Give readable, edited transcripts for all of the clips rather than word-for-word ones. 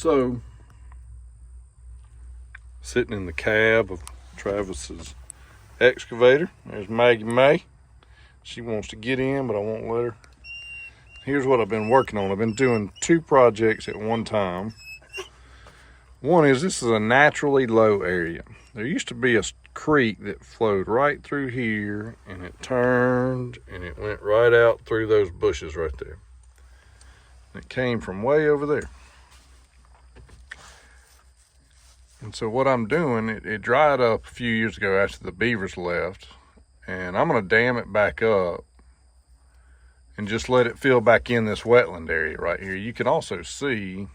So, sitting in the cab of Travis's excavator, there's Maggie May. She wants to get in, but I won't let her. Here's what I've been working on. I've been doing two projects at one time. One is, this is a naturally low area. There used to be a creek that flowed right through here, and it turned and it went right out through those bushes right there. It came from way over there. And so what I'm doing, it dried up a few years ago after the beavers left, and I'm gonna dam it back up and just let it fill back in this wetland area right here. You can also see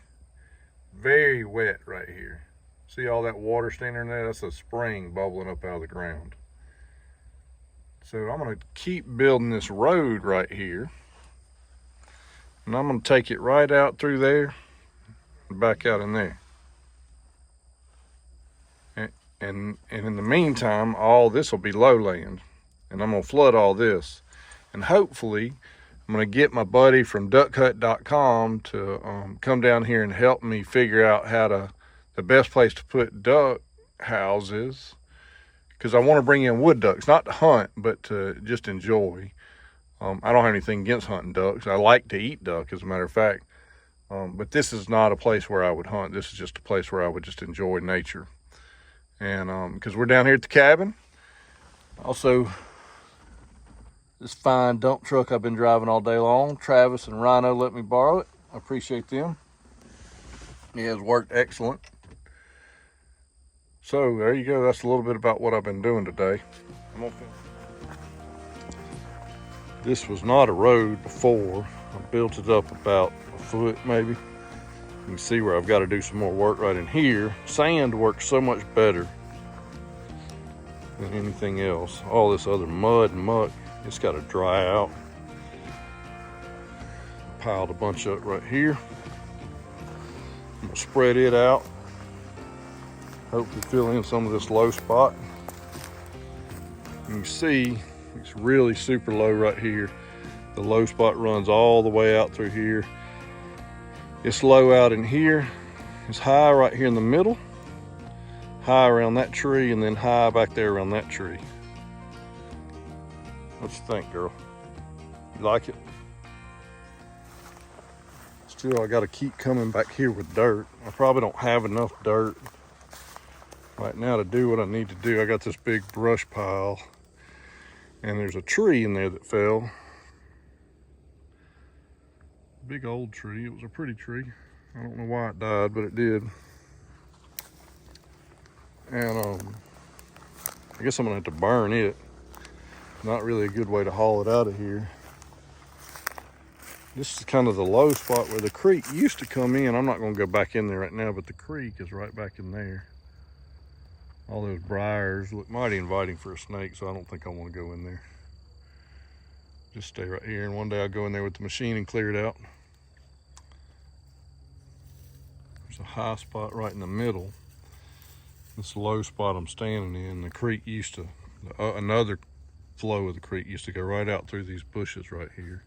very wet right here. See all that water standing in there? That's a spring bubbling up out of the ground. So I'm gonna keep building this road right here, and I'm gonna take it right out through there and back out in there. And in the meantime, all this will be lowland, and I'm gonna flood all this. And hopefully, I'm gonna get my buddy from duckhut.com to come down here and help me figure out the best place to put duck houses, because I want to bring in wood ducks, not to hunt, but to just enjoy. I don't have anything against hunting ducks. I like to eat duck, as a matter of fact. But this is not a place where I would hunt. This is just a place where I would just enjoy nature. And because we're down here at the cabin. Also, this fine dump truck I've been driving all day long, Travis and Rhino let me borrow it. I appreciate them. It has worked excellent. So there you go. That's a little bit about what I've been doing today. This was not a road before. I built it up about a foot maybe. You can see where I've got to do some more work right in here. Sand works so much better than anything else. All this other mud and muck, it's got to dry out. Piled a bunch up right here. I'm gonna spread it out. Hopefully fill in some of this low spot. You can see it's really super low right here. The low spot runs all the way out through here. It's low out in here. It's high right here in the middle, high around that tree, and then high back there around that tree. What you think, girl? You like it? Still, I gotta keep coming back here with dirt. I probably don't have enough dirt right now to do what I need to do. I got this big brush pile, and there's a tree in there that fell. Big old tree. It was a pretty tree. I don't know why it died, but it did. And I guess I'm gonna have to burn it. Not really a good way to haul it out of here. This is kind of the low spot where the creek used to come in. I'm not gonna go back in there right now, but the creek is right back in there. All those briars look mighty inviting for a snake, so I don't think I want to go in there. Just stay right here, and one day I'll go in there with the machine and clear it out. There's a high spot right in the middle. This low spot I'm standing in, the creek used to, another flow of the creek used to go right out through these bushes right here.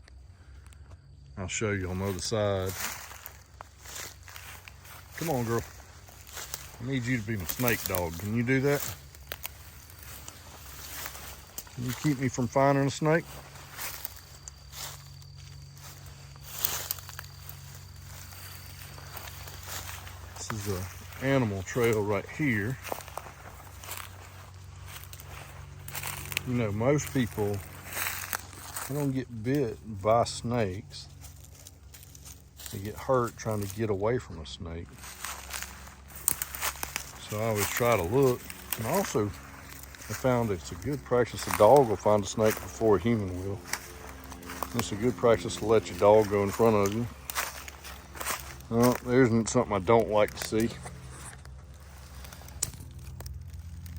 I'll show you on the other side. Come on, girl. I need you to be my snake dog. Can you do that? Can you keep me from finding a snake? This is an animal trail right here. You know, most people, they don't get bit by snakes. They get hurt trying to get away from a snake. So I always try to look. And also, I found it's a good practice. A dog will find a snake before a human will. It's a good practice to let your dog go in front of you. Well, there's something I don't like to see.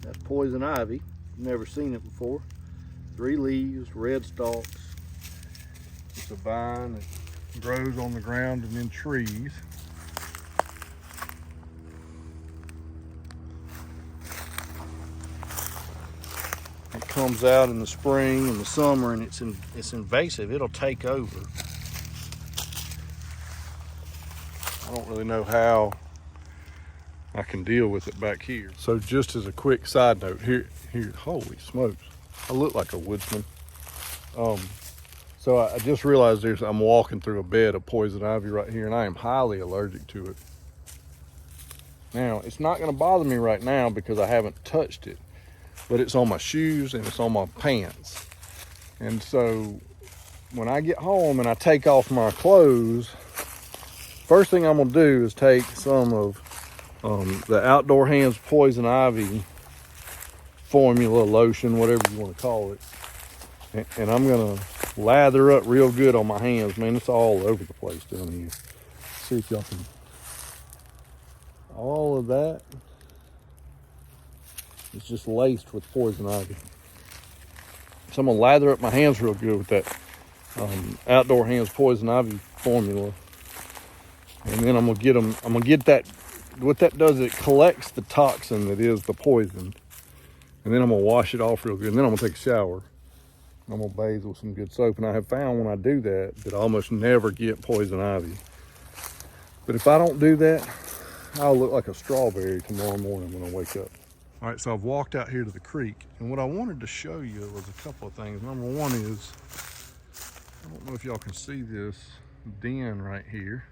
That's poison ivy. Never seen it before. 3 leaves, red stalks. It's a vine that grows on the ground and in trees. It comes out in the spring and the summer, and it's invasive. It'll take over. I don't really know how I can deal with it back here. So just as a quick side note, here, holy smokes, I look like a woodsman. So I just realized I'm walking through a bed of poison ivy right here, and I am highly allergic to it. Now, it's not gonna bother me right now because I haven't touched it, but it's on my shoes and it's on my pants. And so when I get home and I take off my clothes, first thing I'm gonna do is take some of the Outdoor Hands Poison Ivy formula, lotion, whatever you want to call it, and I'm gonna lather up real good on my hands. Man, it's all over the place down here. See if y'all can. All of that is just laced with poison ivy. So I'm gonna lather up my hands real good with that Outdoor Hands Poison Ivy formula, and then I'm gonna get that. What that does is it collects the toxin that is the poison, and then I'm gonna wash it off real good, and then I'm gonna take a shower. I'm gonna bathe with some good soap, and I have found when I do that I almost never get poison ivy. But if I don't do that, I'll look like a strawberry tomorrow morning when I wake up. All right, so I've walked out here to the creek, and what I wanted to show you was a couple of things. Number one is, I don't know if y'all can see this den right here.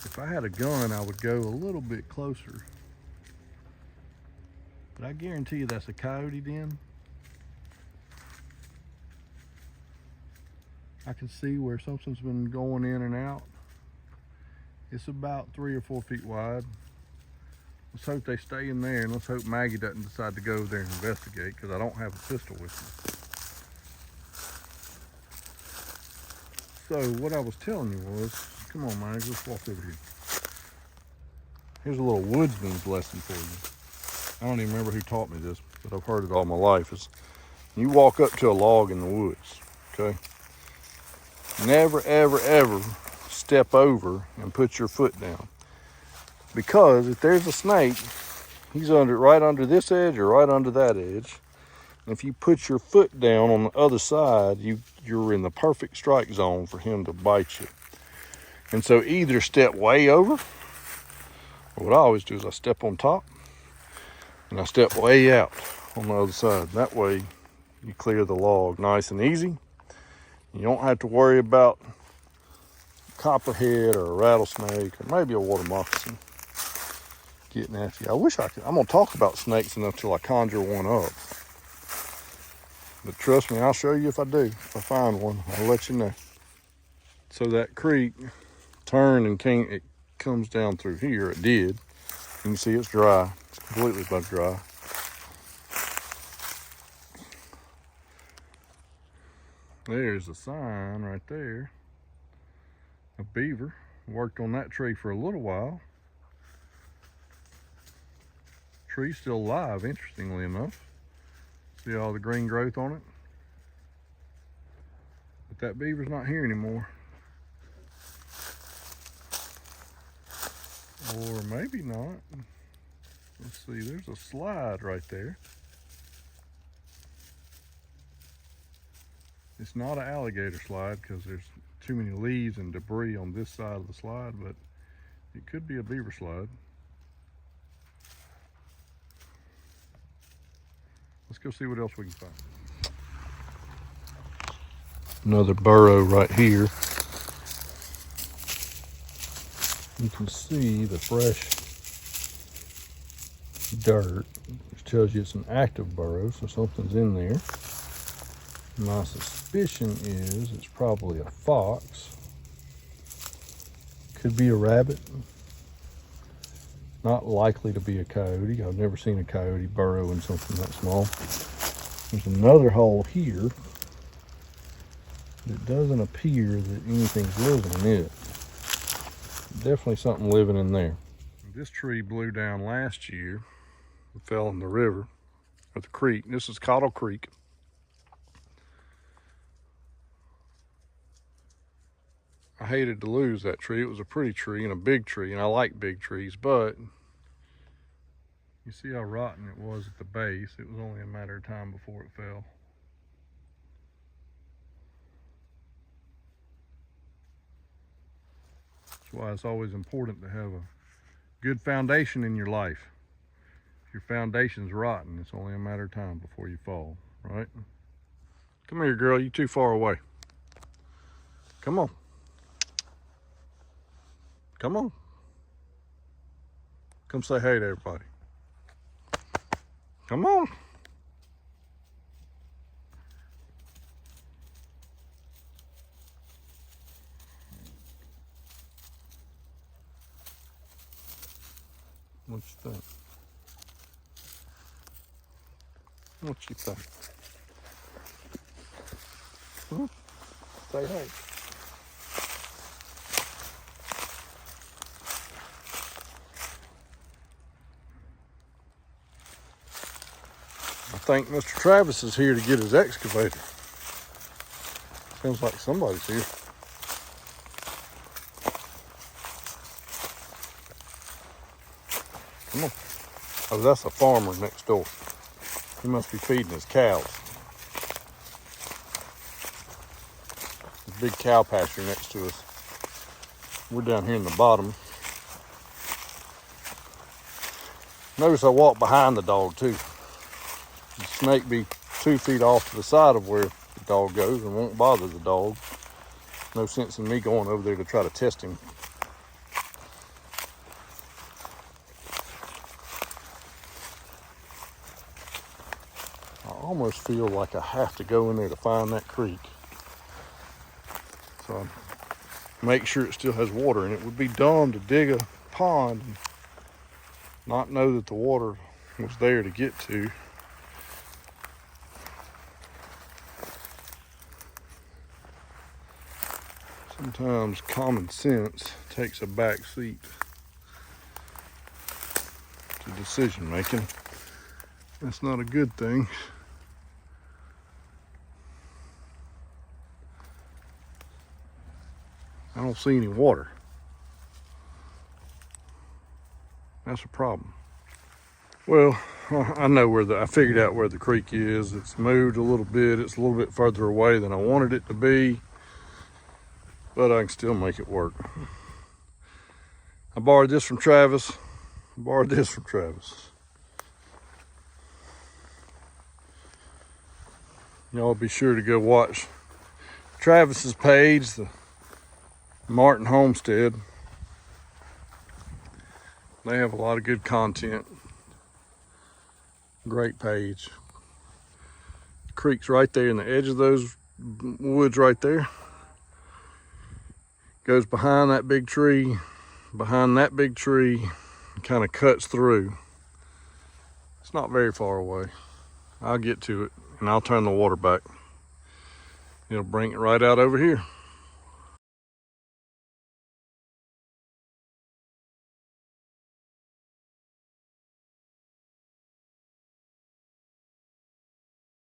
If I had a gun, I would go a little bit closer. But I guarantee you that's a coyote den. I can see where something's been going in and out. It's about 3 or 4 feet wide. Let's hope they stay in there, and let's hope Maggie doesn't decide to go there and investigate, because I don't have a pistol with me. So what I was telling you was, come on Maggie, let's walk over here. Here's a little woodsman's lesson for you. I don't even remember who taught me this, but I've heard it all my life. Is you walk up to a log in the woods, okay? Never, ever, ever step over and put your foot down. Because if there's a snake, he's right under this edge or right under that edge. And if you put your foot down on the other side, you're in the perfect strike zone for him to bite you. And so either step way over, or what I always do is I step on top and I step way out on the other side. That way you clear the log nice and easy. You don't have to worry about copperhead or a rattlesnake or maybe a water moccasin getting after you. I wish I could. I'm going to talk about snakes until I conjure one up. But trust me, I'll show you if I do. If I find one, I'll let you know. So that creek turned and it comes down through here. It did. You can see it's dry. It's completely bug dry. There's a sign right there. A beaver. Worked on that tree for a little while. Tree's still alive, interestingly enough. See all the green growth on it? But that beaver's not here anymore. Or maybe not. Let's see, there's a slide right there. It's not an alligator slide because there's too many leaves and debris on this side of the slide, but it could be a beaver slide. Let's go see what else we can find. Another burrow right here. You can see the fresh dirt, which tells you it's an active burrow, so something's in there. My suspicion is it's probably a fox. Could be a rabbit. Not likely to be a coyote. I've never seen a coyote burrow in something that small. There's another hole here. It doesn't appear that anything's living in it. Definitely something living in there. This tree blew down last year. It fell in the river, or the creek. This is Cottle Creek. I hated to lose that tree. It was a pretty tree and a big tree, and I like big trees, but you see how rotten it was at the base. It was only a matter of time before it fell. That's why it's always important to have a good foundation in your life. If your foundation's rotten, it's only a matter of time before you fall, right? Come here, girl, you too far away. Come on. Come on. Come say hey to everybody. Come on. What you think? What you think? Hmm? Say hey. I think Mr. Travis is here to get his excavator. Sounds like somebody's here. Come on. Oh, that's a farmer next door. He must be feeding his cows. A big cow pasture next to us. We're down here in the bottom. Notice I walk behind the dog too. The snake be 2 feet off to the side of where the dog goes and won't bother the dog. No sense in me going over there to try to test him. I almost feel like I have to go in there to find that creek. So I make sure it still has water, and it would be dumb to dig a pond and not know that the water was there to get to. Sometimes common sense takes a back seat to decision making. That's not a good thing. I don't see any water. That's a problem. Well, I know I figured out where the creek is. It's moved a little bit. It's a little bit further away than I wanted it to be, but I can still make it work. I borrowed this from Travis. Y'all be sure to go watch Travis's page, the Martin Homestead. They have a lot of good content. Great page. The creek's right there in the edge of those woods right there. Goes behind that big tree, and kind of cuts through. It's not very far away. I'll get to it and I'll turn the water back. It'll bring it right out over here.